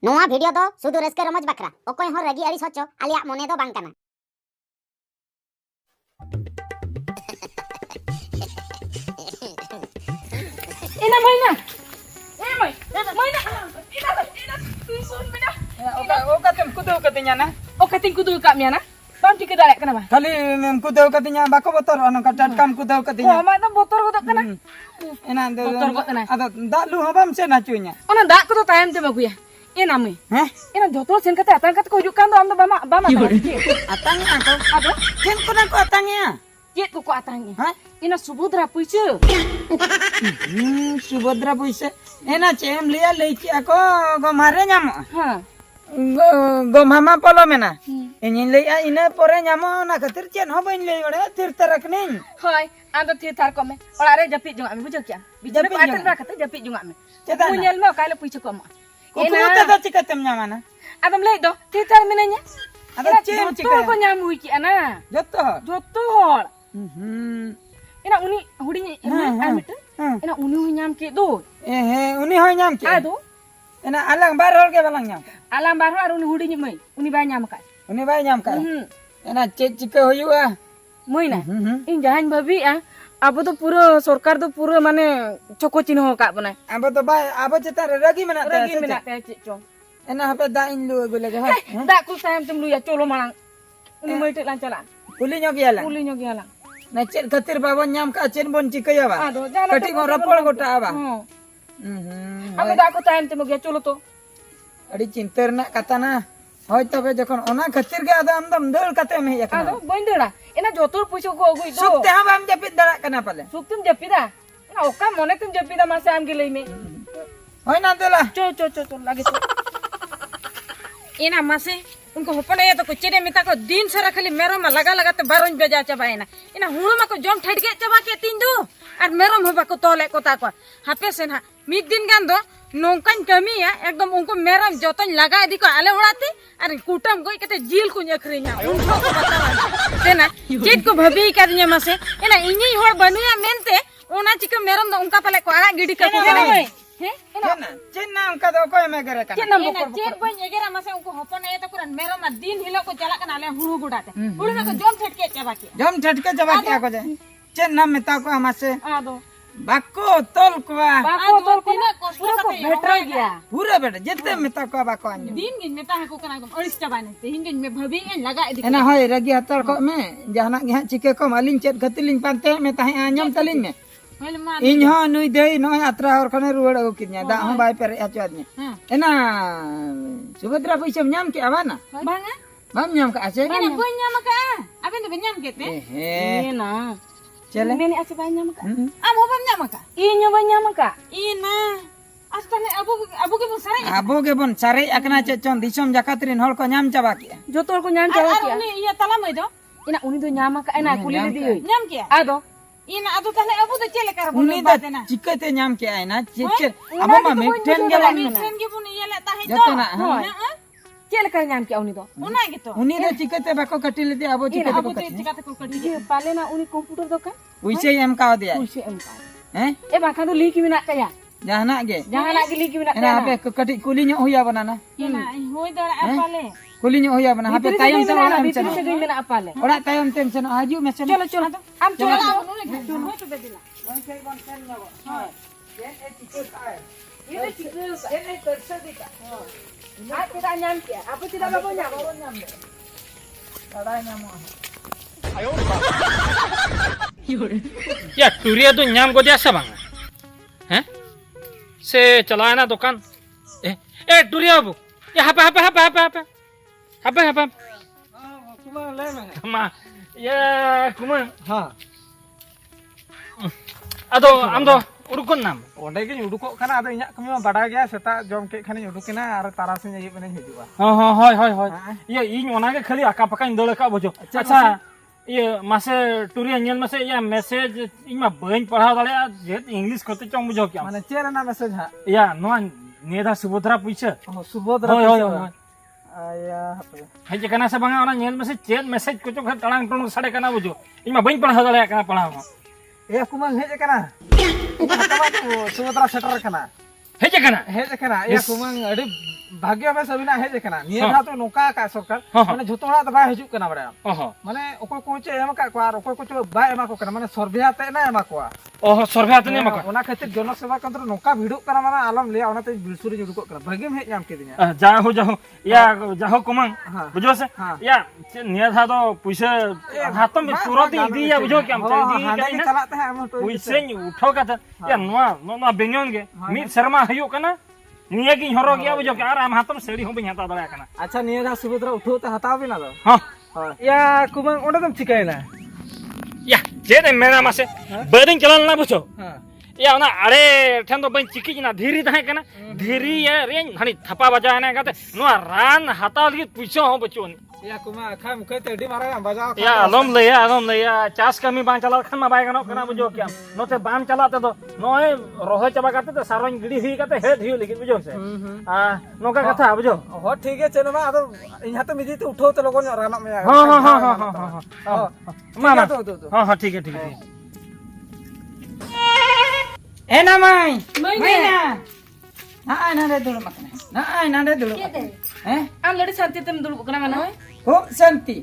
नोआ वीडियो दो सुदु रस्का रमज बकरा ओकोय हो रगी अड़ी सोचो आलिया मोने दो बांग कना ina maina mai maina ina sun mina oka tem kudu katanya na okating kudu kak miana bam tika dalek kenapa kali kudu katanya bako botor ono katat kam kudu katanya oh mak botor ko kana ena botor ko kana ada dak lu habam se na cunya ona dak ko to tayam te bagu ya ina mai ina joto sen kata atang kata ko jukan do am bama atang aku ado ken kuna ko atangnya jet ko atangnya ina subudra puiche subodra puise ena cem liya leici ako gomare nyamo gomama polo mena enin leya ina pore nyamo na khatir chen hobain lei ore tir taraknin hoy ando thi thar ko me ola re japit junga me bujo kya bijole paten ra kata japit junga me Cetak munyel me kala puiche ko ma Kuputa da cikatem nyamana adam lei do thi thar minanya ada cem joto ko nyam wiki ana joto hol ina uni hudinya amit ina uni nyam ke do uni hoy nyam ke ado ena alang bar hol ke balang nyam alam bar hol uni hudinya mai uni ba nyam ka uni bay nyam ka ena cika huyua moi na in jahan babi abo to puro sarkar to puro mane choko chino ka bana abo to bay abo cita ragi mena ta chicho ena hape da in lu gule ga da ku sayam tum lu ya cholo malang uni moi te lan chala kuli nyok yalang na cet khatir babon nyam ka chen bon cikaya ba kati ko rapol gota ba abo da ku sayam tum ya cholo to adi cinter na kata na hoy tobe jokhon ona khatir ge adam dam dol kate me yakna ado boin dera ina jotor pucho ko gui do sukte ha bam japit dara kana pale suktum japida ina oka mone tum japida masa am gelei me hoy na dela cho lagi to ina mase उनको होपन ये तो कुछ ने मिता को दिन सारा खाली मेरो में लगा ते बारों बेजा चबाइना इना हुणु मा को जम ठडके चबा के तिंदु और मेरो में बाको तोले को ताको हापे से ना मिद दिन गान दो नोंकन कमिया एकदम उनको मेरम जतन लगा दी को आले उड़ाते और कुटम गोई कते जील को अखरिया उनको को बतावा तेना चेत को भबी करने मसे इना इनी होड़ बनुया मेनते ओना चिका मेरम दो उनका पले को आ गिडी का को Cina angka do koy me gere kan. Cina cen boy negera masa uko hopon ay ta kuran mero ma din hilo ko jala kan ale huru gudate. Huru na ko jom thetke chabake. Jom thetke chabake ako je. Cen nam meta ko amase. Ado. Bako tol ko. Bako tol ko na pura ko betra gya. Pura beta jette meta ko bako anjo. Din gin meta ko kana ko oris chabane. Te hingin me bhabi en laga edik. Ena hoy ragi hatar ko me jahana ge chike ko malin cet gatilin pante meta he anyam talin me. इन हो नुई they know यात्रा और कने रुवड़ अगु किन्या दा हम bye पेरे आचवादने एना सुभद्रा पैसा न्याम के आवाना बांगा बाम न्याम का आचे एना कोई न्याम का अबे तो न्याम के ते एना चले मेने आचे बाय न्याम का am हो बाम न्याम का इन्यो बाय न्याम का इना astane abu ke bon sare akna che chon disom jakatrin hol ko nyam chaba ke jotor ko nyam chaba ke uni iya talamai do ina uni do nyam ka ena kuli di nyam ke ado ina adu tale abu to chele kar bun batena chikate nyam ke ai na che abu ma mitten ge la mitten ge bun yele ta he do jotona chele kar nyam ke uni do una ge to uni do chikate bako katile di abu chikate ko katile pale na uni computer do kan uise em ka dia uise em ka e bakha do liki mina kaya jahana ge liki mina ena ape kati kuli nyo hoya bana na ina hoy dara apale kuli nyo hoya bana hape tayam se ora am chano se mina apale ora tayam tem se no haju me se chalo am chalo hoy to bedila bonsen nyago ha yen e tikul ka ini tikul ini tersa dika ha kita nyam kia apa tidak apa nyam ladai nyamo ayo ya turia tu nyam ko dia sabang हैं से चलाया ना दुकान ए टुरिया बाबू ये हपे कुमार ले में कमा ये कुमार हां अदो आम दो उडुकन नाम ओंडे गे उडुको खाना आदो इᱧᱟ कमी मा बाडा गया सेता जम के खानी उडुकिना आर तारासिन ये बने हिजुआ हां हाय ये इन ओना के खाली आका पका इंदोले का बजो अच्छा ये मासे टुरिया nyel मासे या मैसेज इमा बइन पढ़ा दाले जे इंग्लिश करते चंग बुझो क्या माने चेर ना मैसेज हा या नो नेदा सुभद्रा पुइछे सुभद्रा होय आया हजे कना से बंगा ओना nyel मासे चेत मैसेज को चो तड़ांग टोंग साडे कना बुझो इमा बइन पढ़ा दाले कना पढ़ाव ए कुमार हेजे कना सुभद्रा सेटर कना हेजे कना ए कुमार अडी भाग्य में सभी ना हेज कना निये धा तो नोका का सरकार हाँ, हाँ। माने झोतो हड़ा तो बाय हिजुक कना बड़ा ओहो माने ओको को चे एम का को ओको को बाय एमा को कना माने सर्वे ते ना एमा को ओहो सर्वे आते ने मका ओना खातिर जनसेवा केंद्र नोका भिडुक कना माने आलम ले ओना ते बिलसुरी जुडुक कना भाग्य में हेज नाम के दिया जाहो या जाहो कुमांग हाँ। बुझो से हाँ। या निया था तो पैसा हाथों में तुरंत ही दी या बुझो क्या हम हां चाहिए के चलाते हैं हम तो पैसे उठाओ का था या नुआ बेंगन के मिट शर्मा हयो कना निया की हरो गया बुझो क्या आराम हाथम सेड़ी हो बन्या ता दड़ा कना अच्छा निये धा सुभद्रा उठो ते हताव बिना दो हां या कुमांग ओंडे तुम चिकायना या जे मेना मासे बरिंग चलन ना बुझो हां या ना अरे ठन तो बन चिकी ना धीरी तहे कना धीरी या रेन हनी थपा बजा ने गाते नुआ रान हाता लगी पैसा हो बचोनी या कुमा खा मुखे ते डी मारा बजाओ या आलम ले या चास कमी बां चला खन मा बाय गनो कना बुझो क्या नोते बाम चलाते तो नोय रोहे चबा करते तो सारों गिड़ी ही करते हेड ही लगी बुझो से नोका कथा बुझो हो ठीक है चलो मा आदो इहा तो मिदी तो उठो तो लोगन राना में हां मामा हां ठीक है एना माई ना ना दुड़ मकना ना दुड़ हैं am lady santi tem dulu kena mana खूब शांति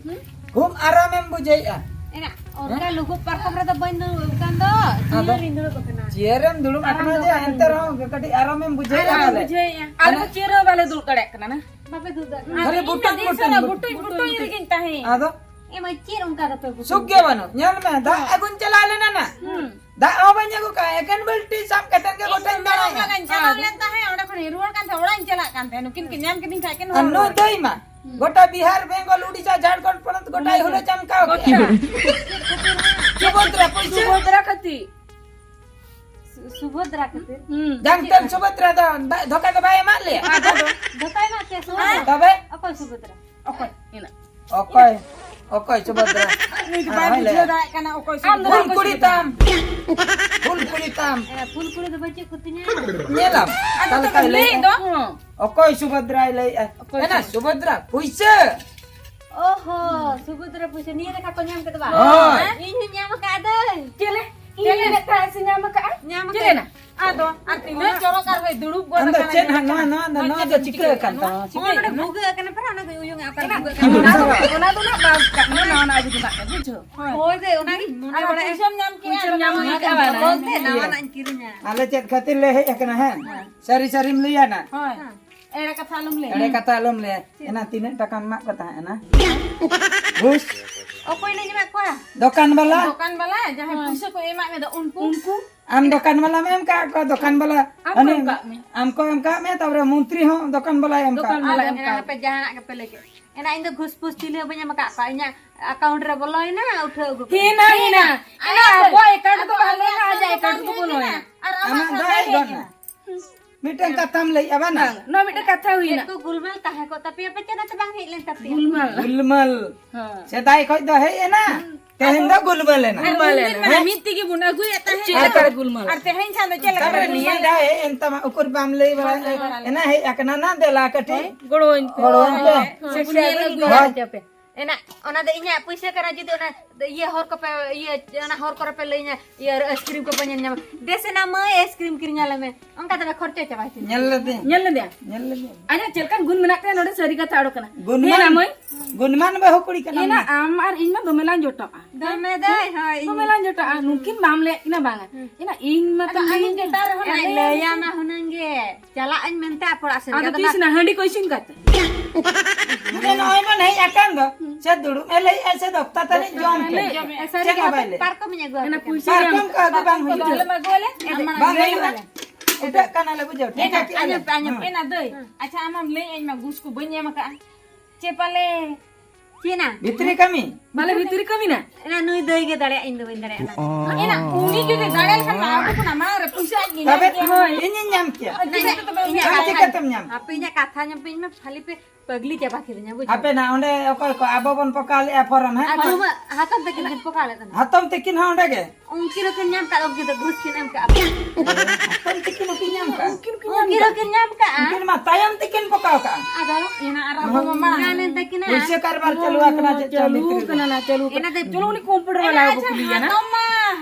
खूब आराम में बुझाइया Enak, orang lugu parkom rata bandu kan do. Dia rindu ko kana. चेरम दुड़ मकना जे अंतर हो कटी आराम में बुझाइया वाले algo cira vale dulu kadek kena na Bapak duda. अरे बुटन butu irikin tahi आदो Eh macir ungka ka pe. सुग्गे बनो nyal में दा अगुन चला लेना ना दा ओ बन्या को का एकन बल्टी साम कटन के गोटन दाना kan jalan len tahi ora kon iruan kan tha orang chala kan tha nukin kinyam kining tha ken अन्नो दई मा गोटा बिहार बेंगल उड़ीसा झारखंड परंत गोटा होले चमकाओ सुभद्रा पैसे Subhadra kati Subodra kate. जंगतन Subhadra दा धोखा के भाई मान ले Datai na ke Subodra. तबे Apa Subodra? okay ina okay okay Subhadra ni ba bujho da kana okoi full कुड़ी ताम Eh pul kule do baca kutinya. नेलम तल kai ले do ओके सुभद्रा ले एना सुभद्रा पैसे Oho, Subodra punya ni nak kau nyam ke tu ba? Oh. Ini nyam ka ada. chele chele ka sinya maka Nyam chele na ado artine choro kar hoy duduk go अंदर chain ना ना ना ना जो चिके kan ta Ono buga kana pernah nak uyung akan buga. ona do na ba ka na na aju ba bujho Oh, deh, ona ni. ada pusam nyam ki nyam ki ka ba Oh, deh, nama nak kirinya. आले चेत खातिर ले है kana है सारी सारी में लिया ना hoy era ka thalum le अरे कथा लम ले एना 3 टका मा कथा है ना घुस Oh, kau ini nyemak kuah. दुकान वाला dukan bala jahan pusa ko emak me da unku आम दुकान वाला में का को दुकान वाला Am ka me हमको हम का में तबरे मंत्री हो दुकान वाला हम का Ada enak apa jangan nak kepel lagi. Enak itu gus-pus cili banyak maka kayaknya account re boloi na uthau gu. hina ina boy card to bale na aja card to bolo na आमा दाई गना meeting कथम ले आबा ना no mita katha hui na Itu gulmal tah kok tapi apa cina tebang hik len tapi. gulmal गुलमल सेदाई खोज दो है ना तेहन दो गुलमल है ना mana miti ki buna gu eta he chele gulmal ar tehin chando chele तबरे निया दा है एंता मा उकुर बाम ले है ना है एकना ना देला कटे godoin गोड़ोन पे Enak, ona ada inya puisi karena jadi ona iya hor kope iya ona hor kope lenya iya es krim ko panjang nyama. Desa nama es krim kirinya leme. Angka tapi khorcha coba itu. ñल दे nyel dia ñल दे ana chelkan gun menak kan ode sari kata ado kana गुनमान moy गुनमान बहु कुड़ी kana ina amar inma domelan jota Dame dai hai. domelan jota mungkin bamle ina banga ina ingma to Angin getar hona leya na honangge. Jalaan minta apa asal ado kisna handi koisin kata ने नय मन है अकन दो से दुडु एले ऐसे दक्ता तने जम के Sari चेक बाइले parko punya gua. ina puisi पार कम का दो बांग हुई dole magole बांग है उटा काना ले बुझो ठीक है anyap ina doi acha amam le en ma gusku banya maka cepale Cina. भीतरी कमी bale bituri kami na Ina nui doi ge dare indo indare anak. ina uni jode gadal kan aku pun amara puisi ni तबे ini nyam क्या Kanchi कतम nyam Apa inya katanya pinnya kali pe pagli coba kirinya bu. आपे ना ओंडे ओकर को आबोबन पकाल ए form है Aduh mah hatam tak kena pokale tan. हतम तेकिन हा ओंडे के Ungkiro kenyam ka og gitu gus kinam ka. हतम तेकिन की nyam का Ungkiro kenyam ka. किन मा तायम तेकिन पकाव का Ada ina arabu mama nganen tak kena. वैसे कारबार चलवा कना चलू kana na chalu Ina de chalo uni computer wala ko kuliya na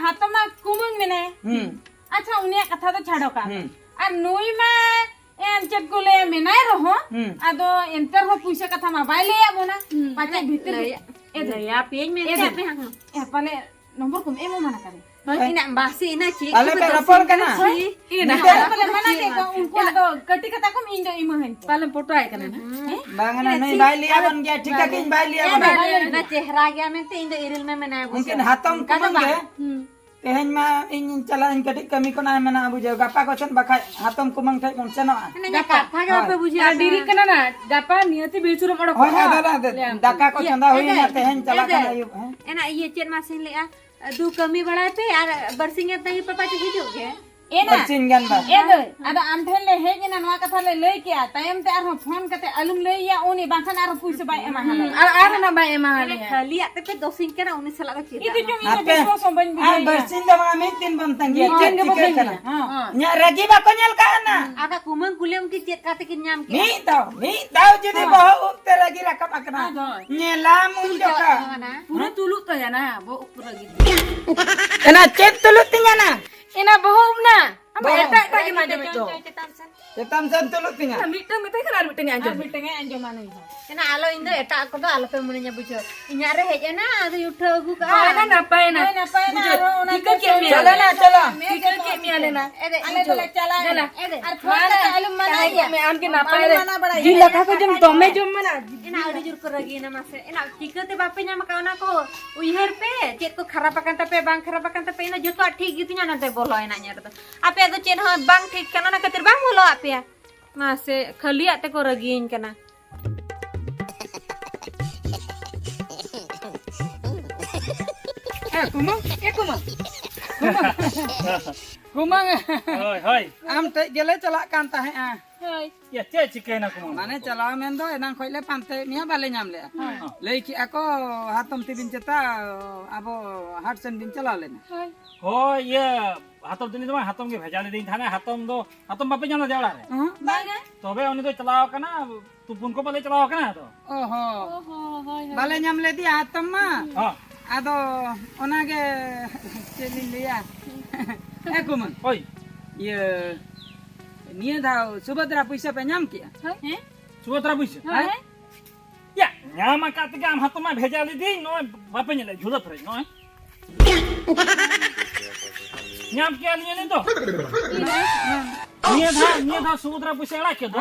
hatama kumung mene हम acha unia katha to chhado ka ar nui ma एन चेक को ले मेनाय रहो आदो एंटर हो पुइसा कथा मा बाय ले आबोना पाचे भीतर या पेज में क्या पे हां ए पाले नंबर को एमो माना करे ina basi ina ci Ale pe rapor kana. ina पाले माना के उनको आदो कटी कथा को इंजो इमहन paling foto ay kana Bangana नहीं भाई लिया बन गया ठीक है कि भाई लिया बन na चेहरा गया में ते inde iril में mena mungkin hatam kumang ge teheng ma ingin calain kedik kami ko na mana abu jaga gapa ko chen bakai hatam kumang thai kon cheno ina katha ke bape buji diri kana na gapa niati besuram odo hoy ada daka ko chanda hoy na teheng cala kana ayub ena iye chet masin le a du kami bada pe ar barsingat nahi papa ci hijuk ge Anna bersin gan ba एदो आदा आमठेन ले हेजना नवा कथा ले लई के तायम ते आरो phone कते अलुम लई या ओनी बाखन आरो पुइसे बाय एमा हाले आर ना बाय एमा हाले khali at pe dosing kana uni sala ka itu cita cuma itu semua sombong ah bersin da mami tin bam tanggi chen tiket kana nya ragi ba ko nyel kana aga kumang kuliam ki chet kate kin nyam ki mi tau jadi bahu ukte ragi rakap akna nyelam unjoka pura tulu to ya na bo pura gitu ena chet tulut tingana na ina bohong na apa eta ta ki ma jam itu cetam san tulut tinga miteng miteng kan miteng anjom mitengnya anjom mana itu ena alo indo eta ko do alo pe munnya bujo inya re hejana adu utho gu ka ana napai na aro ona Tiket ke mi चलो ना चलो tiket ke mi ale na ede ale boleh cala ede ar phone ka alum mana ya me am ke napai re gila ka ko jom tome jom mana ena adu jur ko ragi na mase ena tiket te bape nya makana ko uiher pe chet ko kharap akan ta pe bang kharap akan ta pe ina joto ठीक gitu nya nante bolo ena nya to ape ado chen ha bang ठीक kana na katir bang bolo ape ya mase khali ate ko ragiin kana kumang kumang Hoi, hoi. am te gele chala kan ta hai hai Ya ce chicken aku mau. mane chala men do enang khoi le pante nia bale nyam le lei ki ako hatam tibin ceta abo hatsen bin chala le hai Oh iya, hatam tini tu mah hatam ke bheja din thana hatam bape nyana jawla re. banga Tobe oni to chalao kana tupun ko bale chalao kana to. oho oh hai bale nyam le di hatam ma Ha. ado onage chelin liya kuman Oi. ye nia dau subadra puisa pe nyam kia hai Suatra buis. hai Ya, nyama katika am hatam mah bheja din no bape nyala jula pre no. Nyam ke ali ni to. Nia tha suatra puisa ala ke do.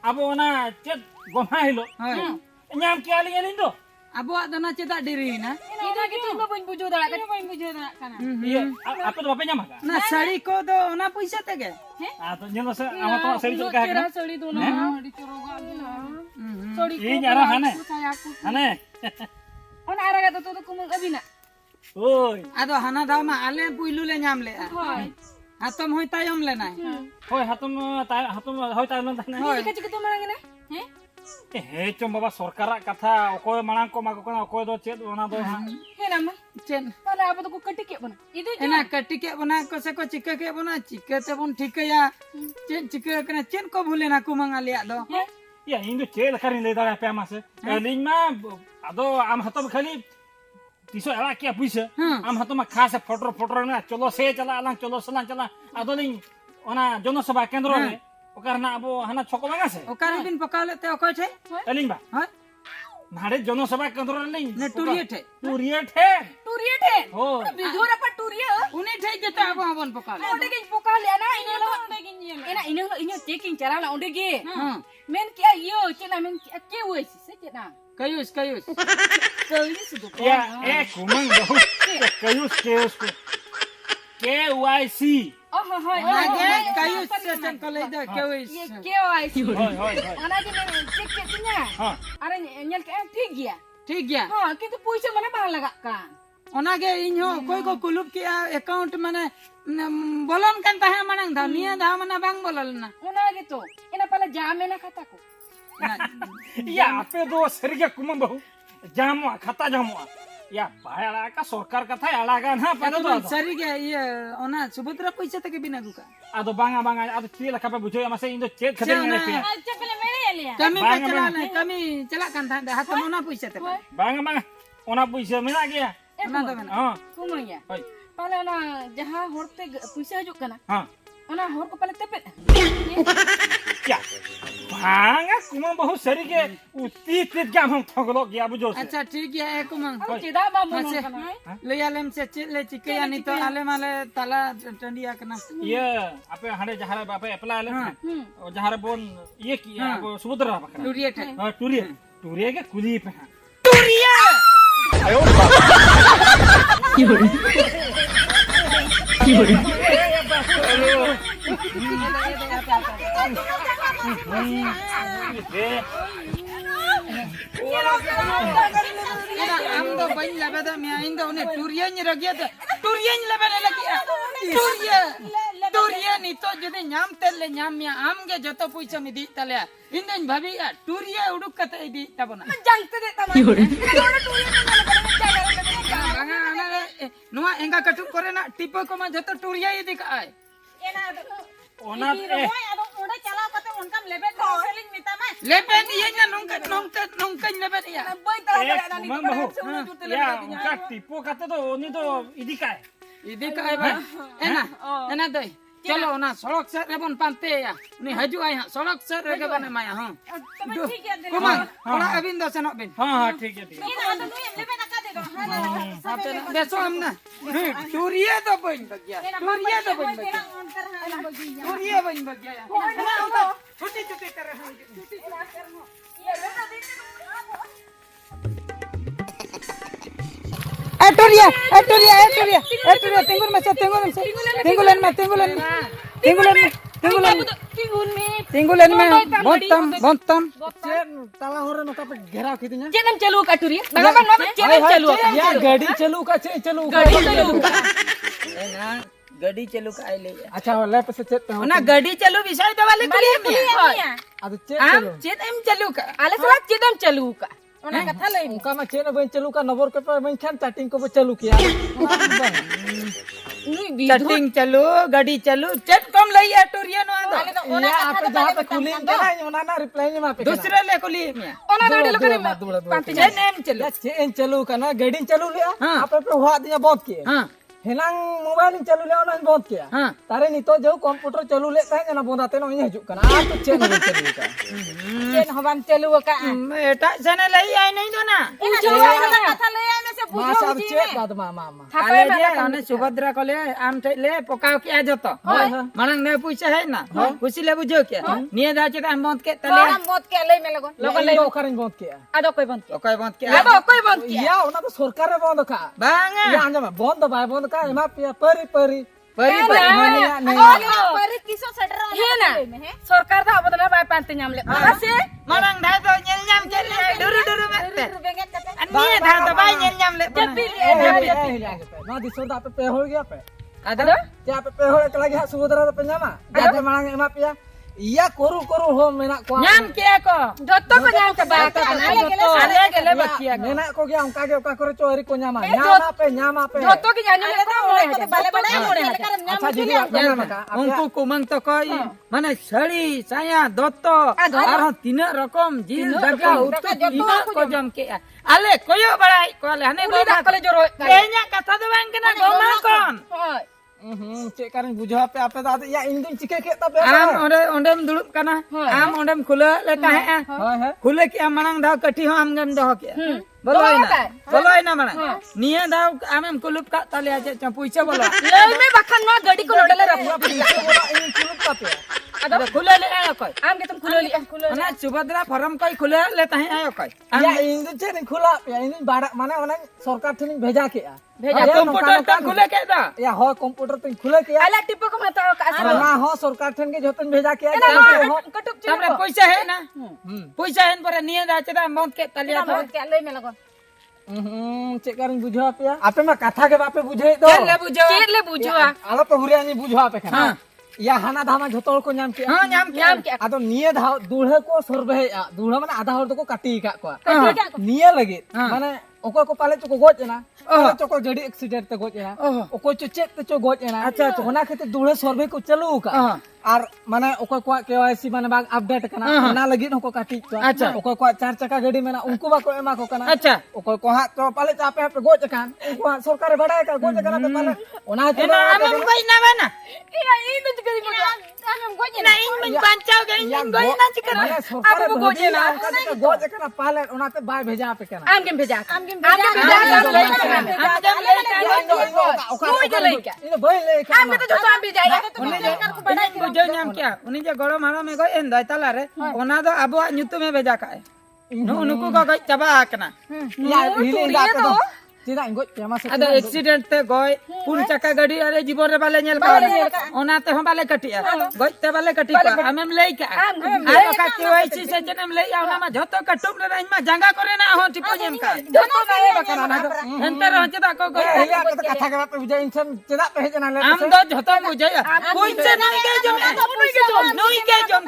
Abo ona chet goma hilo. Nyam ke ali ni to. abo adana ceta diri na ina gitu ba bun bujo da kana Iya, apa tu bape nyama ka? na sari ko do ona puisa te ge Ah, tu nyala se ama to seri chul ka kana. sori do na di choroga sori Ini nyara hane. Hane. on ara ga to kumang abina Oi. ado hana dau ma ale puilu le nyam le hai hatam hoi tayom le nai Hoi hatum hoi ta lon thane. ini ka chikito marang na he He chom baba sarkara katha okoy manang ko ma ko kana okoy do chet ona do ha. he nama chen pala apa to kati ke bana itu ena kati ke bana ko se ko chika ke bana chika te bon ठीक ya chen chika kana chen ko bhule na kumang ale do Ya indu chet kharin le da pe amase. Elin ma ado am hatum khali tiso ala kia puisa. Am hatum khas photo na cholo se chala alang cholo salan chala ado lin ona jono sabha kendro re. Okarna abo hana choko bangase. okari bin pakale te okoy the Elin ba. ha Nade jono sabha kendro re lin. ne turiye the Turiye the. turiye the Ho. bidura pa turiye uni the jeta abo abon pakale onde ge pokal ya na ina lo onde ge nyela ina ina lo ina checking cara la onde ge men kia yo chena men ke wes se chena kayus kayus do Ya, kumang do. Kayus ko. KYC. oh hai age kayus se chen ko le da kayus ye ke ai si Hoi, hoi. ana ge men check ke nya Ha. ara nyel ke ठीक ya ठीक ya ha kintu puisa mana bang laga kan onage inho koi ko kulup ki account mane bolon kan tahe manang da nia da mana bang bolal na una gitu ina pala jame na kata ko Ya, ape do serga kumang bahu. Jamu khata jamu. Ya, bayar ka sarkar katha alaga na pano do. sari ge ye ona subudra paisa te ke bina guka Ado banga ado tila kapa bujo amase indo chet khadir ngene pe. acha pala mere ya kami Bang, pachala bang. na kami chala kan tha hatam ona paisa te Banga ona puisa mena gya. ona da mena Ha. kumang ya Hoi. pala na jaha horte puisa hajuk kana Ha. ओना हर को पले तेपे क्या भांगा कुमा बहुत सरी के उती तीत क्या हम थगलो गया बुझो से अच्छा ठीक है एक मंग चिदा बाबू ले आलेम से ले चिके यानी तो आले माले ताला टंडिया कना ये आपे हड़े जहारे बापे अप्लाई आले और जहारे बोन ये की अब समुद्र बकरा टूरिए थे हां टूरिए टूरिए के कुली पे हां टूरिए हम तो बइन लेबे द मैं इन दो ने टूरिए नि रगिया द टूरिए नि लेबे लगी टूरिए नि तो जदे नाम तेले नाम मिया आम गे जतो पैसा मी दी तले इन दिन भाभी टूरिए उडुक कते दी तबना जानते दे बांगा आना नुआ एंगा कटु करे ना टिपो को मा जतो टूरिए इदी का आय ओना ए ओडे चला कते उनका लेबे सेलिंग मिता मा लेबे ये ना नोंका लेबे या बई तरह कुमांग बहु या उनका टिपो काते तो ओनी तो इदी का इदी का आय बा एना दई चलो ना सड़क से रेबन पांते या नि हजु आय सड़क से रेगे बने माया हां तब ठीक है कुमांग थोड़ा अबिन दो से न बिन हां ठीक है इन तो तू लेबे ना का दे दो आपे बेसो हमने टूरिए तो बइन बगिया टूरिए तो बइन बगिया टूरिए बइन बगिया छोटी छोटी तरह टूरिए तिंगुल में से तिंगुलन में बोंतम ताला होरे नका पे घेराव खिदिया चेनम चलू का टूरिए बराबर नो चेनम चलू या गाड़ी चलू का चलू गाड़ी चलू ना गड़ी चलू का आइले अच्छा ले पे से चेत पे ना गड़ी चलू विषय तो वाले कुली में अब चेत आम चेनम चलू का आले सला चेदम चलू का ओना कथा लई उनका में चेन बन चलू का नंबर के पे बन खान चाटिंग को चलू किया नुई चटिंग चलू गड़ी चलू चट कम लइया टूरिए नो आदो या आप जहां पे खुली के ना ओना ना रिप्लाई में पे दूसरे ले कुली में ओना नाडी लोग पांती चेनम चलू चेन चलू का ना गाड़ी चलू लिया हाँ। आप पे हुआ दिया बहुत किए हां हेलांग मोबाइल चलू ले ओना बहुत किया हां तारे नितो जो कंप्यूटर चलू ले ताहे ना बोंदाते नो इ हजू कना आ तो चेन बन चलू का चेन हवन चलू का एटा सने लई आई नहीं दो ना जो कथा लई आले से मां बुझो सब चेक बाद मामा आले जे अने सुभद्रा कोले आम ले पकाओ किया जतो मानंग ने पूछे है ना खुशी ले बुझो क्या निये दा चेत आम बंद के तले हम मत के लई में लगो लोग ले ओकरन बहुत किया आदो कोई बंद कोई बंद के आदो कोई बंद या ओना तो सरकार बंद का बांगा या अंजा में बंद बाय बंद का एमा पिया परी परी परी होनिया नहीं पर किसो सटर है ना सरकार दा बदला बाय पांती नाम ले से मानंग दा तो नेल नाम के ले डुरु डुरु में अन्य धा तो बाय नेल नाम ले ना दिसोदा पे हो गया पे आदो क्या पे हो के लगे समुद्र पे न्यामा जाते मांग एमा पिया या कोरु हो मेना को नाम किया को जत्तो को नाम के बात आले गेले बकिया मेना को गया उनका के ओका करे चोरी को न्यामा पे जत्तो की जाने ले को मोड़े बाले बड़े मोड़े अच्छा दीदी न्यामा का उनको कुमंग तो कोई माने साड़ी साया दोतो और तीन रकम जील दगा उतो इना को जम के आले कोयो बड़ाई कोले हने गोमा कले जोरो एኛ कथा दो बांग के ना गोमा कोन चेकरन बुझा पे आपे दादा या इंदिन चिके के तबे आम ओंडेम दुड़ुब कना आम ओंडेम खुले ले ताहे खुले कि आम मांग दाव कठी हो आम गम दह के बोलो ना माना निये दाव आम कुलुप का तले आजे पुइसे बोलो ले में बखन ना गाड़ी को लोडले रखो अदो खुले ले आयो कोई आम के तुम खुलो ना सुभद्रा फॉर्म कोई खुले ले ताहे आयो कोई या इंदिन चेन खुला या इंदिन बाड़ा माने ओना सरकार ठिन भेजा के कंप्यूटर का खुले के दा या हो कंप्यूटर पे खुले के आला टिपो को मत का ना हो सरकार ठिन के जतन भेजा के कटुक हमरे पैसा है ना पैसा है पर निये दा चदा मौत के तलिया मत के ले में लगो चेकरन बुझा पे आपे में कथा के बापे बुझे तो ले बुझो आलो पे हुरिया नि बुझा पे खाना या हाना धामा झोतोल को नाम के हां नाम के आदो निये धा दूल्हे को सरबे दूल्हा माने आधा हर को काटी का को निये लगे माने ओको को पाले चको गोज ना चको जड़ी एक्सीडेंट ते गोज ना ओको चो चेक ते चो गोज ना अच्छा ओना खेते दूल्हे सरबे को चलू का और माने ओको को केवाईसी माने बाग अपडेट कना ना लगी नको काटी तो अच्छा। ओको को 4 चक्का गाड़ी में ना उनको बा को एमा को कना अच्छा ओको को हा तो पाले चापे पे गोज कान उनको सरकार बड़ाय का गोज कना तो पाले ओना तो एना amam goi na bana ina ini juga di mana amam goj ina in min bancau ga in min goi na chikar माने सरकार गोज ना गोज कना पाले ओना तो बाय भेजा पे कना am game beja am game beja इन भाई ले am itu joto am beja ya to uni bujau nyam kya uni je goro maro me goi en dai tala re ona do abo nyutu me beja ka nu nuku ko goi chaba akna या हिले दा पे तो सीधा goes Pema से ado accident te goi pun chaka gadi are jibon re bale nyel pa ona te hom bale katia goi te bale kati pa amem lei ka aro ka ke oi si se jenem lei ona ma joto katum re rain ma janga kore na ho tipo nyem ka joto na e bakana na enter ho cheda ko goi हिले तो कथा के पे बुझा इंसान चदा पे जना ले am do joto bujaya koi se nui ke jom nui ke jom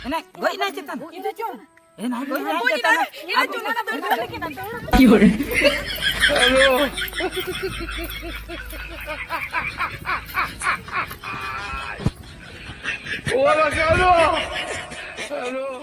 Enak, goi na cetan. Itu cun. Enak, goi na cetan. ina cuma na betul kita ¡Hola, cabrón!